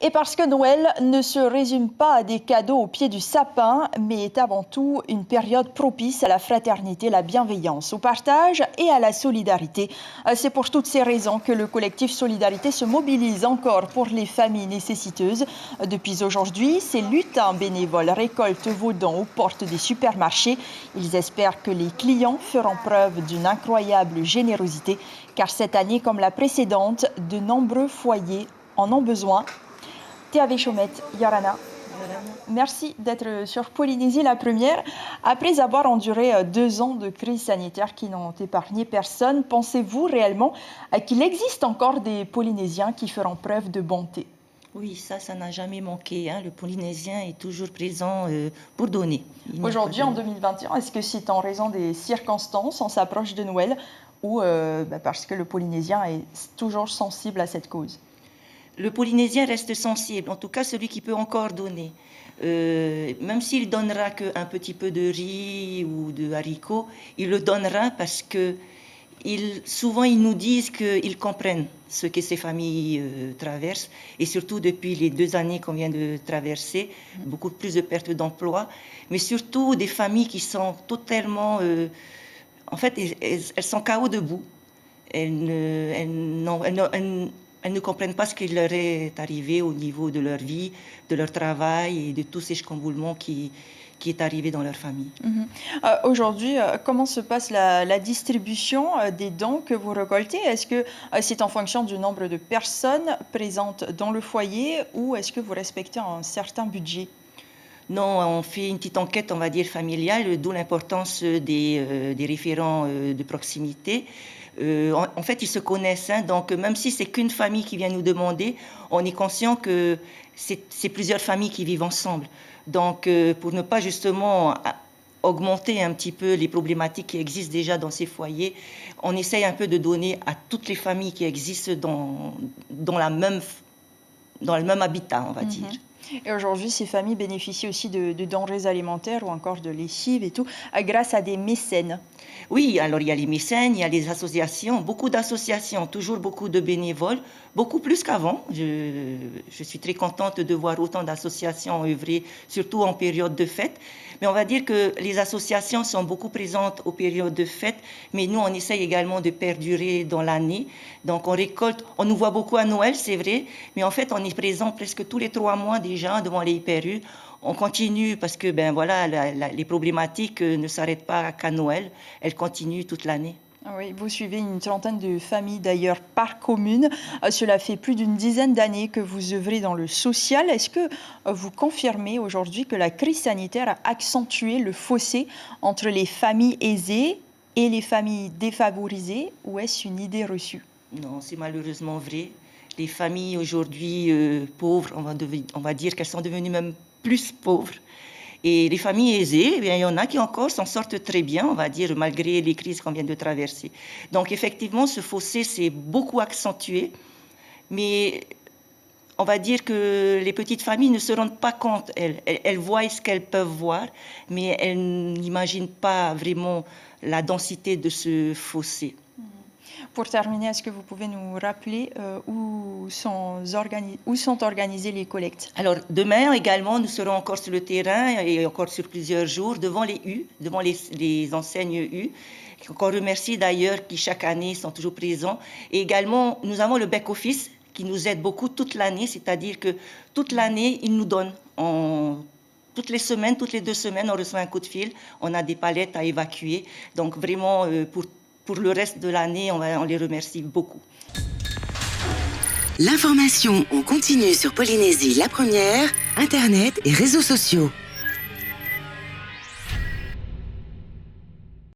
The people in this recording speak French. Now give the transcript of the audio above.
Et parce que Noël ne se résume pas à des cadeaux au pied du sapin, mais est avant tout une période propice à la fraternité, la bienveillance, au partage et à la solidarité. C'est pour toutes ces raisons que le collectif Solidarité se mobilise encore pour les familles nécessiteuses. Depuis aujourd'hui, ces lutins bénévoles récoltent vos dons aux portes des supermarchés. Ils espèrent que les clients feront preuve d'une incroyable générosité, car cette année, comme la précédente, de nombreux foyers en ont besoin. Théavé Chomette, Yorana, merci d'être sur Polynésie la première. Après avoir enduré 2 ans de crise sanitaire qui n'ont épargné personne, pensez-vous réellement qu'il existe encore des Polynésiens qui feront preuve de bonté? Oui, ça n'a jamais manqué. Le Polynésien est toujours présent pour donner. Aujourd'hui, en 2021, est-ce que c'est en raison des circonstances, on s'approche de Noël, ou parce que le Polynésien est toujours sensible à cette cause? Le Polynésien reste sensible, en tout cas celui qui peut encore donner. Même s'il donnera qu'un petit peu de riz ou de haricots, il le donnera parce que souvent ils nous disent qu'ils comprennent ce que ces familles traversent, et surtout depuis les 2 années qu'on vient de traverser, beaucoup plus de pertes d'emploi, mais surtout des familles qui sont totalement... en fait, elles sont KO debout. Elles ne comprennent pas ce qui leur est arrivé au niveau de leur vie, de leur travail et de tous ces chamboulements qui est arrivé dans leur famille. Aujourd'hui, comment se passe la distribution des dons que vous récoltez? Est-ce que c'est en fonction du nombre de personnes présentes dans le foyer, ou est-ce que vous respectez un certain budget? Non, on fait une petite enquête, on va dire, familiale, d'où l'importance des référents de proximité. En fait, ils se connaissent, donc même si c'est qu'une famille qui vient nous demander, on est conscient que c'est plusieurs familles qui vivent ensemble. Donc, pour ne pas justement augmenter un petit peu les problématiques qui existent déjà dans ces foyers, on essaye un peu de donner à toutes les familles qui existent dans le même habitat, on va dire. Et aujourd'hui, ces familles bénéficient aussi de denrées alimentaires ou encore de lessive et tout, grâce à des mécènes. Oui, alors il y a les mécènes, il y a les associations, beaucoup d'associations, toujours beaucoup de bénévoles, beaucoup plus qu'avant. Je suis très contente de voir autant d'associations œuvrer, surtout en période de fête. Mais on va dire que les associations sont beaucoup présentes aux périodes de fête, mais nous, on essaye également de perdurer dans l'année. Donc on récolte, on nous voit beaucoup à Noël, c'est vrai, mais en fait, on est présent presque tous les 3 mois déjà devant les hyper-U. On continue parce que les problématiques ne s'arrêtent pas qu'à Noël, elles continuent toute l'année. Oui, vous suivez une trentaine de familles d'ailleurs par commune. Cela fait plus d'une dizaine d'années que vous œuvrez dans le social. Est-ce que vous confirmez aujourd'hui que la crise sanitaire a accentué le fossé entre les familles aisées et les familles défavorisées, ou est-ce une idée reçue? Non, c'est malheureusement vrai. Les familles aujourd'hui pauvres, on va dire qu'elles sont devenues même plus pauvres. Et les familles aisées, il y en a qui encore s'en sortent très bien, on va dire, malgré les crises qu'on vient de traverser. Donc effectivement, ce fossé s'est beaucoup accentué, mais on va dire que les petites familles ne se rendent pas compte. Elles voient ce qu'elles peuvent voir, mais elles n'imaginent pas vraiment la densité de ce fossé. Pour terminer, est-ce que vous pouvez nous rappeler où sont organisées les collectes? Alors, demain également, nous serons encore sur le terrain et encore sur plusieurs jours devant les U, devant les enseignes U. Qu'on remercie d'ailleurs qui chaque année sont toujours présents. Et également, nous avons le back-office qui nous aide beaucoup toute l'année, c'est-à-dire que toute l'année, ils nous donnent toutes les semaines, toutes les 2 semaines, on reçoit un coup de fil, on a des palettes à évacuer. Donc vraiment, pour le reste de l'année, on les remercie beaucoup. L'information en continu sur Polynésie la première, Internet et réseaux sociaux.